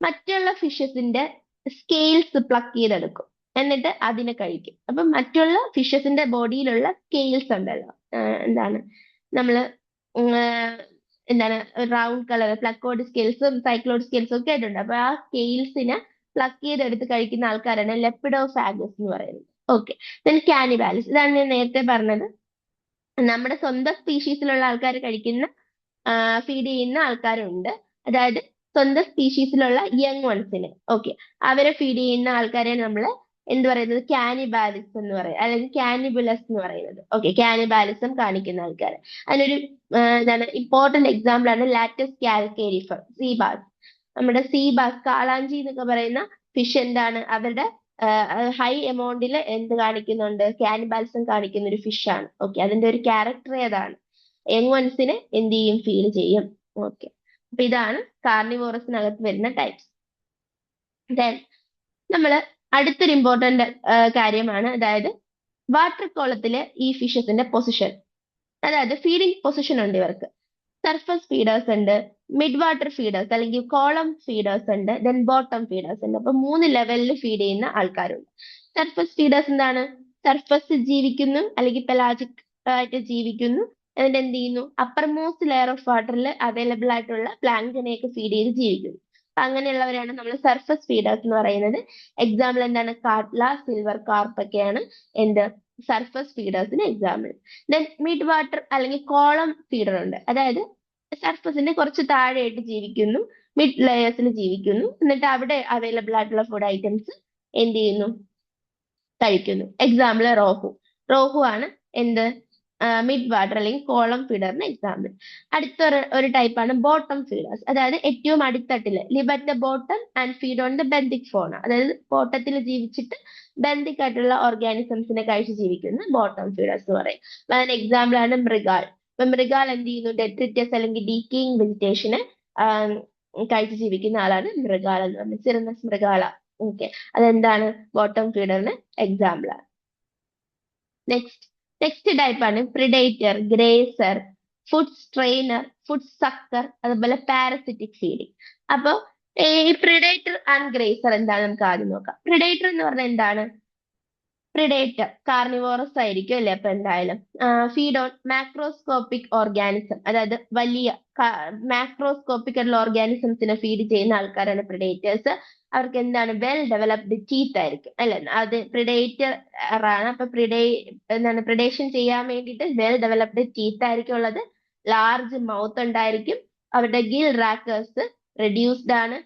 [SPEAKER 1] മറ്റുള്ള ഫിഷസിന്റെ സ്കെയിൽസ് പ്ലക്ക് ചെയ്തെടുക്കും, എന്നിട്ട് അതിനെ കഴിക്കും. അപ്പൊ മറ്റുള്ള ഫിഷസിന്റെ ബോഡിയിലുള്ള സ്കെയിൽസ് ഉണ്ടല്ലോ, എന്താണ് നമ്മള് എന്താണ് റൗണ്ട് കളർ പ്ലക്കോഡ് സ്കെയിൽസും സൈക്ലോഡ് സ്കെയിൽസും ഒക്കെ ആയിട്ടുണ്ട്. അപ്പൊ ആ സ്കെയിൽസിനെ പ്ലക്ക് ചെയ്തെടുത്ത് കഴിക്കുന്ന ആൾക്കാരാണ് ലെപ്പിഡോഫാഗസ് എന്ന് പറയുന്നത്. Okay, then cannibalism. ഇതാണ് ഞാൻ നേരത്തെ പറഞ്ഞത്. നമ്മുടെ സ്വന്തം സ്പീഷീസിലുള്ള ആൾക്കാർ കഴിക്കുന്ന ഫീഡ് ചെയ്യുന്ന ആൾക്കാരുണ്ട്. അതായത് സ്വന്തം സ്പീഷീസിലുള്ള യങ് വൺസിന്, ഓക്കെ, അവരെ ഫീഡ് ചെയ്യുന്ന ആൾക്കാരെ നമ്മൾ എന്ത് പറയുന്നത്? കാനിബാലിസ് എന്ന് പറയും, അല്ലെങ്കിൽ കാനിബുലസ് എന്ന് പറയുന്നത്. ഓക്കെ, കാനിബാലിസം കാണിക്കുന്ന ആൾക്കാർ. അതിനൊരു എന്താണ് ഇമ്പോർട്ടന്റ് എക്സാമ്പിൾ ആണ് ലാറ്റസ് കാൽക്കേരിഫർ, സീബാസ്. നമ്മുടെ സീബാസ്, കാളാഞ്ചി എന്നൊക്കെ പറയുന്ന ഫിഷ് എന്താണ്? അവരുടെ ഹൈ എമൗണ്ടിൽ എന്ത് കാണിക്കുന്നുണ്ട്? കാനിബാലിസം കാണിക്കുന്ന ഒരു ഫിഷ് ആണ്. ഓക്കെ, അതിന്റെ ഒരു ക്യാരക്ടർ ഏതാണ്? യങ് വൺസിനെ എന്ത് ചെയ്യും? ഫീഡ് ചെയ്യും. ഓക്കെ, അപ്പൊ ഇതാണ് കാർണിവോറസിനകത്ത് വരുന്ന ടൈപ്സ്. ദെൻ നമ്മൾ അടുത്തൊരു ഇമ്പോർട്ടന്റ് കാര്യമാണ്, അതായത് വാട്ടർ കോളത്തിലെ ഈ ഫിഷസിന്റെ പൊസിഷൻ. അതായത് ഫീഡിംഗ് പൊസിഷൻ ഉണ്ട് ഇവർക്ക്. സർഫസ് ഫീഡേഴ്സ് ഉണ്ട്, മിഡ് വാട്ടർ ഫീഡേഴ്സ് അല്ലെങ്കിൽ കോളം ഫീഡേഴ്സ് ഉണ്ട്, ദെൻ ബോട്ടം ഫീഡേഴ്സ് ഉണ്ട്. അപ്പൊ 3 ലെവലിൽ ഫീഡ് ചെയ്യുന്ന ആൾക്കാരുണ്ട്. സർഫസ് ഫീഡേഴ്സ് എന്താണ്? സർഫസ് ജീവിക്കുന്നു അല്ലെങ്കിൽ പെലാജിക് ആയിട്ട് ജീവിക്കുന്നു. എന്നിട്ട് എന്ത് ചെയ്യുന്നു? അപ്പർ മോസ്റ്റ് ലെയർ ഓഫ് വാട്ടറിൽ അവൈലബിൾ ആയിട്ടുള്ള പ്ലാങ്ക്ടനെയൊക്കെ ഫീഡ് ചെയ്ത് ജീവിക്കുന്നു. അപ്പൊ അങ്ങനെയുള്ളവരാണ് നമ്മൾ സർഫസ് ഫീഡേഴ്സ് എന്ന് പറയുന്നത്. എക്സാമ്പിൾ എന്താണ്? കാട്ല, സിൽവർ കാർപ്പ് ഒക്കെയാണ് എന്ത്? സർഫസ് ഫീഡേഴ്സിന് എക്സാമ്പിൾ. ദെൻ മിഡ് വാട്ടർ അല്ലെങ്കിൽ കോളം ഫീഡർ ഉണ്ട്. അതായത് സർഫസിന്റെ കുറച്ച് താഴെയായിട്ട് ജീവിക്കുന്നു, മിഡ് ലെയേഴ്സിൽ ജീവിക്കുന്നു, എന്നിട്ട് അവിടെ അവൈലബിൾ ആയിട്ടുള്ള ഫുഡ് ഐറ്റംസ് എന്ത് ചെയ്യുന്നു? കഴിക്കുന്നു. എക്സാമ്പിൾ റോഹു. റോഹു ആണ് എന്ത്? മിഡ് വാട്ടർ അല്ലെങ്കിൽ കോളം ഫീഡറിന് എക്സാമ്പിൾ. അടുത്ത ഒരു ടൈപ്പാണ് ബോട്ടം ഫീഡേഴ്സ്. അതായത് ഏറ്റവും അടിത്തട്ടില് live at the bottom and feed on the benthic fauna. അതായത് ബോട്ടത്തിൽ ജീവിച്ചിട്ട് ബെന്തിക് ആയിട്ടുള്ള ഓർഗാനിസംസിനെ കഴിച്ച് ജീവിക്കുന്ന ബോട്ടം ഫീഡേഴ്സ് എന്ന് പറയും. അതിന് എക്സാമ്പിൾ ആണ് മൃഗാൾ. അപ്പൊ മൃഗാൾ എന്ത് ചെയ്യുന്നു? ഡെട്രിറ്റസ് അല്ലെങ്കിൽ ഡീക്കേയിങ് വെജിറ്റേഷനെ കഴിച്ച് ജീവിക്കുന്ന ആളാണ് മൃഗാൾ എന്ന് പറയുന്നത്. Cirrhinus mrigala. ഓക്കെ, അതെന്താണ്? ബോട്ടം ഫീഡറിന് എക്സാമ്പിൾ ആണ്. നെക്സ്റ്റ് ടൈപ്പ് ആണ് predator, grazer, food strainer, food sucker, അതുപോലെ പാരസിറ്റിക് ഫീഡിങ്. അപ്പൊ ഈ പ്രിഡേറ്റർ ആൻഡ് ഗ്രേസർ എന്താണ് നമുക്ക് ആദ്യം നോക്കാം. പ്രിഡേറ്റർ എന്ന് പറഞ്ഞാൽ എന്താണ്? പ്രിഡേറ്റർ കാർണിവോറസ് ആയിരിക്കും അല്ലെ. അപ്പൊ എന്തായാലും ഫീഡ് ഓൺ മാക്രോസ്കോപ്പിക് ഓർഗാനിസം, അതായത് വലിയ മാക്രോസ്കോപ്പിക് ആയിട്ടുള്ള ഓർഗാനിസംസിനെ ഫീഡ് ചെയ്യുന്ന ആൾക്കാരാണ് പ്രിഡേറ്റേഴ്സ്. അവർക്ക് എന്താണ്? വെൽ ഡെവലപ്ഡ് ടീത്ത് ആയിരിക്കും അല്ലെ. അത് പ്രിഡേറ്റർ ആണ്. അപ്പൊ എന്താണ്? പ്രിഡേഷൻ ചെയ്യാൻ വേണ്ടിയിട്ട് വെൽ ഡെവലപ്ഡ് ടീത്ത് ആയിരിക്കും ഉള്ളത്. ലാർജ് മൗത്ത് ഉണ്ടായിരിക്കും. അവരുടെ ഗിൽ റാക്കേഴ്സ് റെഡ്യൂസ്ഡ് ആണ്.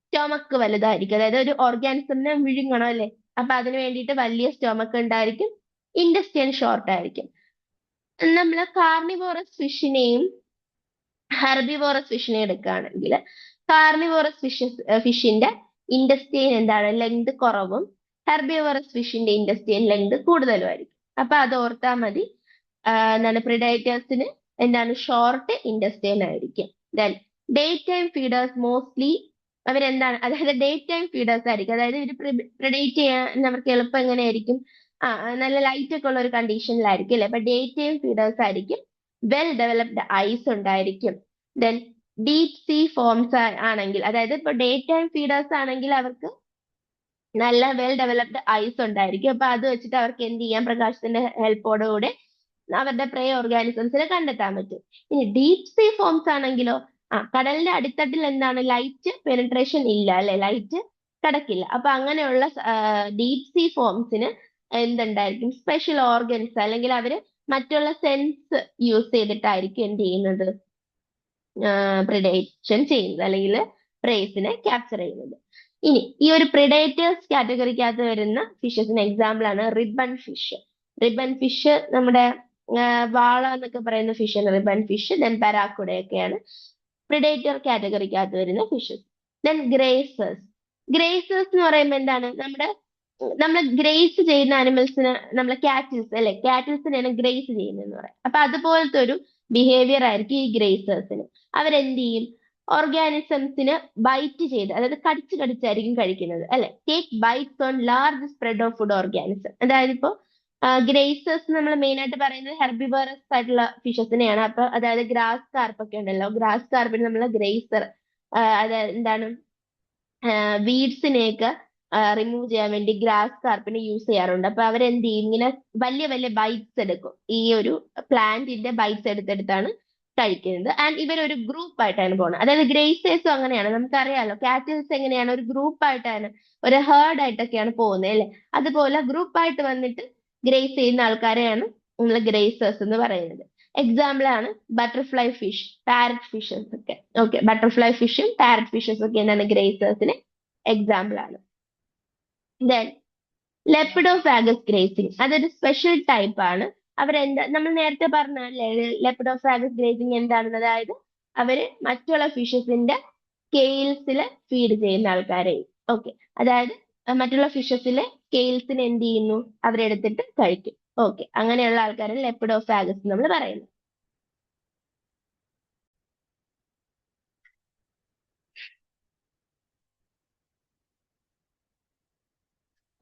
[SPEAKER 1] സ്റ്റൊമക്ക് വലുതായിരിക്കും, അതായത് ഒരു ഓർഗാനിസമിനെ വിഴുങ്ങണം അല്ലെ. അപ്പൊ അതിന് വേണ്ടിയിട്ട് വലിയ സ്റ്റൊമക്ക് ഉണ്ടായിരിക്കും. ഇൻഡസ്റ്റൈൻ ഷോർട്ട് ആയിരിക്കും. നമ്മൾ കാർണിവോറസ് ഫിഷിനെയും ഹെർബിവോറസ് ഫിഷിനെയും എടുക്കുകയാണെങ്കിൽ കാർണിവോറസ് ഫിഷിന്റെ ഇൻഡസ്റ്റൈൻ എന്താണ്? ലെങ്ത് കുറവും, ഹെർബിവോറസ് ഫിഷിന്റെ ഇൻഡസ്റ്റൈൻ ലെങ്ത് കൂടുതലുമായിരിക്കും. അപ്പൊ അത് ഓർത്താൽ മതി. എന്താണ്? പ്രിഡേറ്റേഴ്സിന് എന്താണ്? ഷോർട്ട് ഇൻഡസ്റ്റൈൻ ആയിരിക്കും. Then day time feeders mostly അവരെന്താണ്, അതായത് ഡേ ടൈം ഫീഡേഴ്സ് ആയിരിക്കും. അതായത് ഇവർ പ്രിഡേറ്റ് ചെയ്യാൻ അവർക്ക് എളുപ്പം എങ്ങനെയായിരിക്കും, നല്ല ലൈറ്റ് ഒക്കെ ഉള്ള ഒരു കണ്ടീഷനിലായിരിക്കും അല്ലെ. അപ്പൊ ഡേ ടൈം ഫീഡേഴ്സ് ആയിരിക്കും. വെൽ ഡെവലപ്ഡ് ഐസ് ഉണ്ടായിരിക്കും. ദെൻ ഡീപ് സീ ഫോംസ് ആണെങ്കിൽ, അതായത് ഇപ്പൊ ഡേ ടൈം ഫീഡേഴ്സ് ആണെങ്കിൽ അവർക്ക് നല്ല വെൽ ഡെവലപ്ഡ് ഐസ് ഉണ്ടായിരിക്കും. അപ്പൊ അത് വെച്ചിട്ട് അവർക്ക് എന്ത് ചെയ്യാം, പ്രകാശത്തിന്റെ ഹെൽപ്പോടുകൂടെ അവരുടെ പ്രേ ഓർഗാനിസംസിനെ കണ്ടെത്താൻ പറ്റും. ഇനി ഡീപ് സീ ഫോംസ് ആണെങ്കിലോ, കടലിന്റെ അടിത്തട്ടിൽ എന്താണ്, ലൈറ്റ് പെനിട്രേഷൻ ഇല്ല അല്ലെ, ലൈറ്റ് കടക്കില്ല. അപ്പൊ അങ്ങനെയുള്ള ഡീപ് സീ ഫോംസിന് എന്തുണ്ടായിരിക്കും, സ്പെഷ്യൽ ഓർഗൻസ്, അല്ലെങ്കിൽ അവര് മറ്റുള്ള സെൻസ് യൂസ് ചെയ്തിട്ടായിരിക്കും എന്ത് ചെയ്യുന്നത്, പ്രിഡേഷൻ ചെയ്യുന്നത്, അല്ലെങ്കിൽ പ്രേസിനെ ക്യാപ്ചർ ചെയ്യുന്നത്. ഇനി ഈ ഒരു പ്രിഡേറ്റേഴ്സ് കാറ്റഗറിക്കകത്ത് വരുന്ന ഫിഷസിന് എക്സാമ്പിൾ ആണ് റിബൺ ഫിഷ്. റിബൺ ഫിഷ് നമ്മുടെ വാള എന്നൊക്കെ പറയുന്ന ഫിഷാണ് റിബൺ ഫിഷ്. ദെൻ പരാക്കുടയൊക്കെയാണ് പ്രിഡേറ്റർ കാറ്റഗറിക്കകത്ത് വരുന്ന ഫിഷസ്. ദെൻ ഗ്രേസേഴ്സ്. ഗ്രേസേഴ്സ് എന്ന് പറയുമ്പോൾ എന്താണ്, നമ്മൾ ഗ്രേസ് ചെയ്യുന്ന അനിമൽസിന്, നമ്മളെ കാറ്റിൽസ് അല്ലെ, കാറ്റിൽസിനെയാണ് ഗ്രേസ് ചെയ്യുന്നതെന്ന് പറയാം. അപ്പൊ അതുപോലത്തെ ഒരു ബിഹേവിയർ ആയിരിക്കും ഈ ഗ്രേസേഴ്സിന്. അവരെന്ത് ചെയ്യും, ഓർഗാനിസംസിന് ബൈറ്റ് ചെയ്ത്, അതായത് കടിച്ച് കടിച്ചായിരിക്കും കഴിക്കുന്നത് അല്ലെ. Take bites on large spread of food organism. അതായത് ഇപ്പോ ഗ്രേസേഴ്സ് നമ്മൾ മെയിൻ ആയിട്ട് പറയുന്നത് ഹെർബിവറസ് ആയിട്ടുള്ള ഫിഷസിനെയാണ്. അപ്പൊ അതായത് ഗ്രാസ് കാർപ്പ് ഒക്കെ ഉണ്ടല്ലോ, ഗ്രാസ് കാർപ്പിന് നമ്മൾ ഗ്രേസർ, അതായത് എന്താണ്, വീഡ്സിനെയൊക്കെ റിമൂവ് ചെയ്യാൻ വേണ്ടി ഗ്രാസ് കാർപ്പിനെ യൂസ് ചെയ്യാറുണ്ട്. അപ്പൊ അവരെന്ത് ചെയ്യും, ഇങ്ങനെ വലിയ വലിയ ബൈറ്റ്സ് എടുക്കും, ഈ ഒരു പ്ലാന്റിന്റെ ബൈറ്റ്സ് എടുത്തെടുത്താണ് കഴിക്കുന്നത്. ആൻഡ് ഇവരൊരു ഗ്രൂപ്പ് ആയിട്ടാണ് പോകുന്നത്. അതായത് ഗ്രേസേഴ്സും അങ്ങനെയാണ്, നമുക്കറിയാലോ കാറ്റിൽസ് എങ്ങനെയാണ്, ഒരു ഗ്രൂപ്പ് ആയിട്ടാണ്, ഒരു ഹേർഡ് ആയിട്ടൊക്കെയാണ് പോകുന്നത് അല്ലെ. അതുപോലെ ഗ്രൂപ്പ് ആയിട്ട് വന്നിട്ട് ഗ്രേസ് ചെയ്യുന്ന ആൾക്കാരെയാണ് നമ്മൾ ഗ്രേസേഴ്സ് എന്ന് പറയുന്നത്. എക്സാമ്പിൾ ആണ് ബട്ടർഫ്ലൈ ഫിഷ്, പാരറ്റ് ഫിഷസ് ഒക്കെ. ഓക്കെ, ബട്ടർഫ്ലൈ ഫിഷും പാരറ്റ് ഫിഷസ് ഒക്കെ എന്താണ്, ഗ്രേസേഴ്സിന് എക്സാമ്പിൾ ആണ്. ദെൻ ലെപ്പിഡോഫാഗസ് ഗ്രേസിംഗ്, അതൊരു സ്പെഷ്യൽ ടൈപ്പ് ആണ്. അവരെന്താ, നമ്മൾ നേരത്തെ പറഞ്ഞല്ലേ ലെപ്പിഡോഫാഗസ് ഗ്രേസിംഗ് എന്താണെന്ന്. അതായത് അവര് മറ്റുള്ള ഫിഷസിന്റെ സ്കെയിൽസിൽ ഫീഡ് ചെയ്യുന്ന ആൾക്കാരെ. ഓക്കെ, അതായത് മറ്റുള്ള ഫിഷസിലെ സ്കെയിൽസിന് എന്ത് ചെയ്യുന്നു, അവരെടുത്തിട്ട് കഴിക്കും. ഓക്കെ, അങ്ങനെയുള്ള ആൾക്കാരെ ലെപ്പിഡോഫാഗസ് നമ്മൾ പറയുന്നു.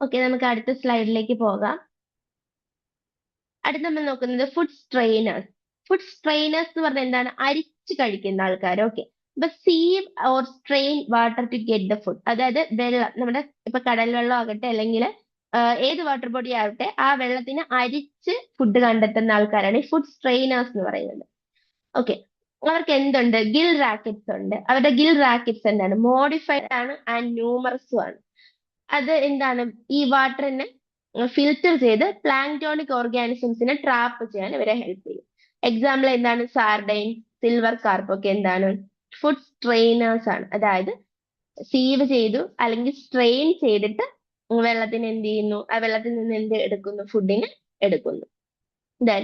[SPEAKER 1] ഓക്കെ, നമുക്ക് അടുത്ത സ്ലൈഡിലേക്ക് പോകാം. അടുത്ത നമ്മൾ നോക്കുന്നത് ഫുഡ് സ്ട്രെയിനേഴ്സ്. ഫുഡ് സ്ട്രെയിനേഴ്സ് എന്ന് പറഞ്ഞാൽ എന്താണ്, അരിച്ച് കഴിക്കുന്ന ആൾക്കാർ. ഓക്കെ, ഇപ്പൊ sieve or strain water to get the food. അതായത് വെള്ളം, നമ്മുടെ ഇപ്പൊ കടൽ വെള്ളം ആകട്ടെ, അല്ലെങ്കിൽ ഏത് വാട്ടർ ബോഡി ആവട്ടെ, ആ വെള്ളത്തിന് അരിച്ച് ഫുഡ് കണ്ടെത്തുന്ന ആൾക്കാരാണ് ഈ ഫുഡ് സ്ട്രെയിനേഴ്സ് എന്ന് പറയുന്നത്. ഓക്കെ, അവർക്ക് എന്തുണ്ട്, ഗിൽ റാക്കറ്റ്സ് ഉണ്ട്. അവരുടെ ഗിൽ റാക്കറ്റ്സ് എന്താണ്, മോഡിഫൈഡ് ആണ് ആൻഡ് ന്യൂമറസും ആണ്. അത് എന്താണ്, ഈ വാട്ടറിനെ ഫിൽറ്റർ ചെയ്ത് പ്ലാങ്ക്ടോണിക് ഓർഗാനിസംസിനെ ട്രാപ്പ് ചെയ്യാൻ ഇവരെ ഹെൽപ്പ് ചെയ്യും. എക്സാമ്പിൾ എന്താണ്, സാർഡൈൻ, സിൽവർ കാർപ്പ് ഒക്കെ എന്താണ്, ഫുഡ് സ്ട്രെയിനേഴ്സ് ആണ്. അതായത് സീവ് ചെയ്തു അല്ലെങ്കിൽ സ്ട്രെയിൻ ചെയ്തിട്ട് വെള്ളത്തിന് എന്ത് ചെയ്യുന്നു, ആ വെള്ളത്തിൽ നിന്ന് എന്ത് എടുക്കുന്നു, ഫുഡിനെ എടുക്കുന്നു. ദെൻ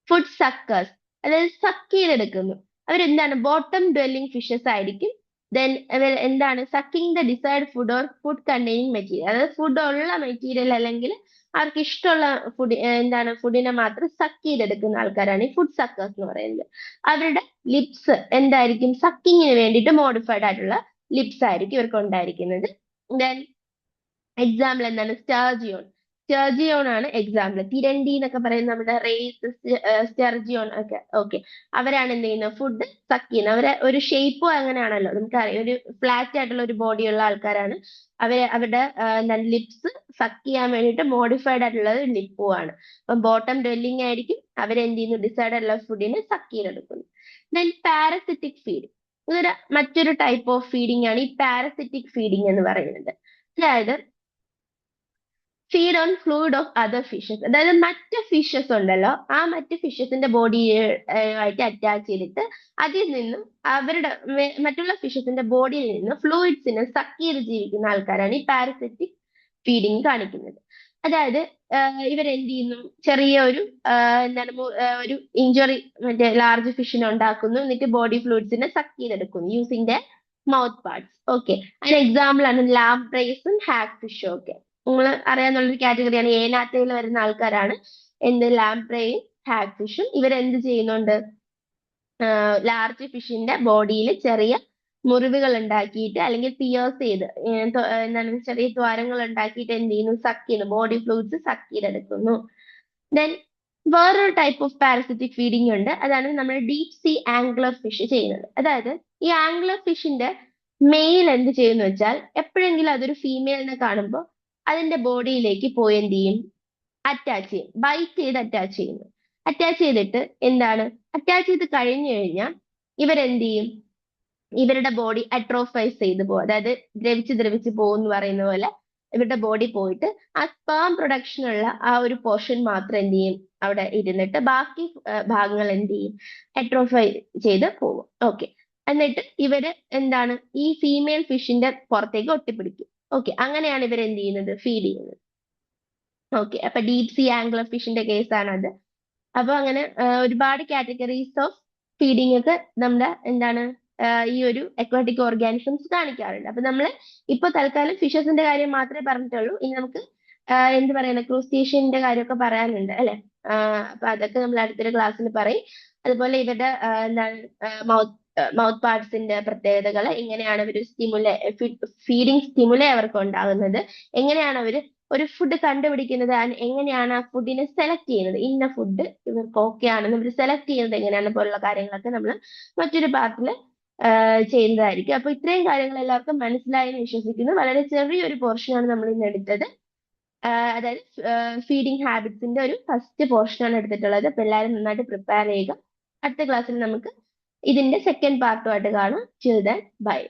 [SPEAKER 1] ഫുഡ് സക്കേഴ്സ്, അതായത് സക്ക് ചെയ്തെടുക്കുന്നു. അവരെന്താണ്, ബോട്ടം ഡ്വെല്ലിംഗ് ഫിഷസ് ആയിരിക്കും. ദെൻ എന്താണ്, sucking the decide food or food containing material. അതായത് ഫുഡ് ഉള്ള മെറ്റീരിയൽ അല്ലെങ്കിൽ അവർക്ക് ഇഷ്ടമുള്ള ഫുഡ്, എന്താണ്, ഫുഡിനെ മാത്രം സക്ക് ചെയ്തെടുക്കുന്ന ആൾക്കാരാണ് ഈ ഫുഡ് സക്കേഴ്സ് എന്ന് പറയുന്നത്. അവരുടെ ലിപ്സ് എന്തായിരിക്കും, സക്കിങ്ങിന് വേണ്ടിയിട്ട് മോഡിഫൈഡ് ആയിട്ടുള്ള ലിപ്സ് ആയിരിക്കും ഇവർക്ക് ഉണ്ടായിരിക്കുന്നത്. ദെൻ എക്സാമ്പിൾ എന്താണ്, സ്റ്റാർജിയോൺ. സ്റ്റാർജിയോൺ ആണ് എക്സാമ്പിൾ. തിരണ്ടി എന്നൊക്കെ പറയുന്ന നമ്മുടെ റേസ്, സ്റ്റാർജിയോൺ ഒക്കെ. ഓക്കെ, അവരാണ് എന്ത് ചെയ്യുന്നത്, ഫുഡ് സക്ക് ചെയ്യുന്നത്. അവരെ ഒരു ഷേപ്പും അങ്ങനെയാണല്ലോ, നമുക്കറിയാം, ഒരു ഫ്ലാറ്റ് ആയിട്ടുള്ള ഒരു ബോഡി ഉള്ള ആൾക്കാരാണ്. അവരുടെ എന്താണ്, ലിപ്സ് സക്ക് ചെയ്യാൻ വേണ്ടിയിട്ട് മോഡിഫൈഡ് ആയിട്ടുള്ളത് ലിപ്പും ആണ്. അപ്പം ബോട്ടം ഡ്വെല്ലിംഗ് ആയിരിക്കും, അവരെന്ത് ചെയ്യുന്നു, ഡിസൈഡ് ആയിട്ടുള്ള ഫുഡിനെ സക്ക് ചെയ്തെടുക്കുന്നു. ദെൻ പാരസിറ്റിക് ഫീഡ്, ഇതൊരു മറ്റൊരു ടൈപ്പ് ഓഫ് ഫീഡിംഗ് ആണ് ഈ പാരസിറ്റിക് ഫീഡിംഗ് എന്ന് പറയുന്നത്. അതായത് feed on fluid of other fishes. അതായത് മറ്റ് ഫിഷസ് ഉണ്ടല്ലോ, ആ മറ്റ് ഫിഷസിന്റെ ബോഡി ആയിട്ട് അറ്റാച്ച് ചെയ്തിട്ട് അതിൽ നിന്നും മറ്റുള്ള ഫിഷസിന്റെ ബോഡിയിൽ നിന്ന് ഫ്ലൂയിഡ്സിനെ സക്ക് ചെയ്ത് ജീവിക്കുന്ന ആൾക്കാരാണ് ഈ പാരസിറ്റിക് ഫീഡിങ് കാണിക്കുന്നത്. അതായത് ഇവരെന്ത് ചെയ്യുന്നു, ചെറിയ ഒരു എന്താണ്, ഒരു ഇഞ്ചുറി മറ്റേ ലാർജ് ഫിഷിനെ ഉണ്ടാക്കുന്നു, എന്നിട്ട് ബോഡി ഫ്ലൂയിഡ്സിനെ സക്ക് ചെയ്തെടുക്കുന്നു using the mouth parts. Okay, അതിന് എക്സാമ്പിൾ ആണ് ലാംപ്രേസും ഹാഗ് ഫിഷും ഒക്കെ. നിങ്ങൾ അറിയാവുന്നൊരു കാറ്റഗറിയാണ്, ഏനാത്തയിൽ വരുന്ന ആൾക്കാരാണ് എന്ത്, ലാംപ്രയും ഹാഗ് ഫിഷും. ഇവരെന്ത് ചെയ്യുന്നുണ്ട്, ലാർജ് ഫിഷിന്റെ ബോഡിയിൽ ചെറിയ മുറിവുകൾ ഉണ്ടാക്കിയിട്ട് അല്ലെങ്കിൽ പിയേഴ്സ് ചെയ്ത് എന്താണ് ചെറിയ ദ്വാരങ്ങൾ ഉണ്ടാക്കിയിട്ട് എന്ത് ചെയ്യുന്നു, സക്ക് ചെയ്യുന്നു, ബോഡി ഫ്ലൂയിഡ്സ് സക്ക് ചെയ്തെടുക്കുന്നു. ദെൻ വേറൊരു ടൈപ്പ് ഓഫ് പാരസിറ്റിക് ഫീഡിംഗ് ഉണ്ട്. അതാണ് നമ്മൾ ഡീപ് സീ ആംഗ്ലർ ഫിഷ് ചെയ്യുന്നത്. അതായത് ഈ ആംഗ്ലർ ഫിഷിന്റെ മെയിൽ എന്ത് ചെയ്യുന്നു വെച്ചാൽ, എപ്പോഴെങ്കിലും അതൊരു ഫീമെയിലിനെ കാണുമ്പോൾ അതിന്റെ ബോഡിയിലേക്ക് പോയി എന്ത് ചെയ്യും, അറ്റാച്ച് ചെയ്യും, ബൈറ്റ് ചെയ്ത് അറ്റാച്ച് ചെയ്യുന്നു. അറ്റാച്ച് ചെയ്തിട്ട് എന്താണ്, അറ്റാച്ച് ചെയ്ത് കഴിഞ്ഞു കഴിഞ്ഞാൽ ഇവരെന്ത് ചെയ്യും, ഇവരുടെ ബോഡി അട്രോഫൈസ് ചെയ്ത് പോകും. അതായത് ദ്രവിച്ച് ദ്രവിച്ച് പോകും പറയുന്ന പോലെ ഇവരുടെ ബോഡി പോയിട്ട് ആ സ്പേം പ്രൊഡക്ഷനുള്ള ആ ഒരു പോർഷൻ മാത്രം എന്ത് ചെയ്യും, അവിടെ ഇരുന്നിട്ട് ബാക്കി ഭാഗങ്ങൾ എന്ത് ചെയ്യും, അട്രോഫൈ ചെയ്ത് പോകും. ഓക്കെ. എന്നിട്ട് ഇവര് എന്താണ്, ഈ ഫീമെയിൽ ഫിഷിന്റെ പുറത്തേക്ക് ഒട്ടിപ്പിടിക്കും. ഓക്കെ. അങ്ങനെയാണ് ഇവർ എന്ത് ചെയ്യുന്നത്, ഫീഡ് ചെയ്യുന്നത്. ഓക്കെ. അപ്പൊ ഡീപ് സീ ആംഗ്ലർ ഫിഷിന്റെ കേസാണ് അത്. അപ്പൊ അങ്ങനെ ഒരുപാട് കാറ്റഗറീസ് ഓഫ് ഫീഡിംഗ് ഒക്കെ നമ്മുടെ എന്താണ് ഈ ഒരു അക്വാട്ടിക് ഓർഗാനിസംസ് കാണിക്കാറുണ്ട്. അപ്പൊ നമ്മൾ ഇപ്പൊ തൽക്കാലം ഫിഷസിന്റെ കാര്യം മാത്രമേ പറഞ്ഞിട്ടുള്ളൂ. ഇനി നമുക്ക് എന്ത് പറയുന്ന ക്രൂസ്റ്റേഷ്യന്റെ കാര്യമൊക്കെ പറയാനുണ്ട് അല്ലെ. അപ്പൊ അതൊക്കെ നമ്മൾ അടുത്തൊരു ക്ലാസ്സിൽ പറയും. അതുപോലെ ഇവരുടെ എന്താണ് മൗത്ത് മൗത്ത് പാർട്സിന്റെ പ്രത്യേകതകൾ, എങ്ങനെയാണ് അവർ ഫീഡിങ് സ്റ്റിമുലേ അവർക്ക് ഉണ്ടാകുന്നത്, എങ്ങനെയാണ് അവർ ഒരു ഫുഡ് കണ്ടുപിടിക്കുന്നത്, ആൻഡ് എങ്ങനെയാണ് ആ ഫുഡിനെ സെലക്ട് ചെയ്യുന്നത്, ഇന്ന ഫുഡ് ഇവർക്ക് ഓക്കെ ആണെന്ന് ഇവർ സെലക്ട് ചെയ്യുന്നത് എങ്ങനെയാണ് പോലുള്ള കാര്യങ്ങളൊക്കെ നമ്മൾ മറ്റൊരു പാർട്ടിൽ ചെയ്യുന്നതായിരിക്കും. അപ്പൊ ഇത്രയും കാര്യങ്ങൾ എല്ലാവർക്കും മനസ്സിലായെന്ന് വിശ്വസിക്കുന്നു. വളരെ ചെറിയൊരു പോർഷനാണ് നമ്മൾ ഇന്ന് എടുത്തത്. അതായത് ഫീഡിങ് ഹാബിറ്റ്സിന്റെ ഒരു ഫസ്റ്റ് പോർഷനാണ് എടുത്തിട്ടുള്ളത്. അപ്പൊ എല്ലാവരും നന്നായിട്ട് പ്രിപ്പയർ ചെയ്യുക. അടുത്ത ക്ലാസ്സിൽ നമുക്ക് ഇതിന്റെ സെക്കൻഡ് പാർട്ടുമായിട്ട് കാണാം. Till then bye.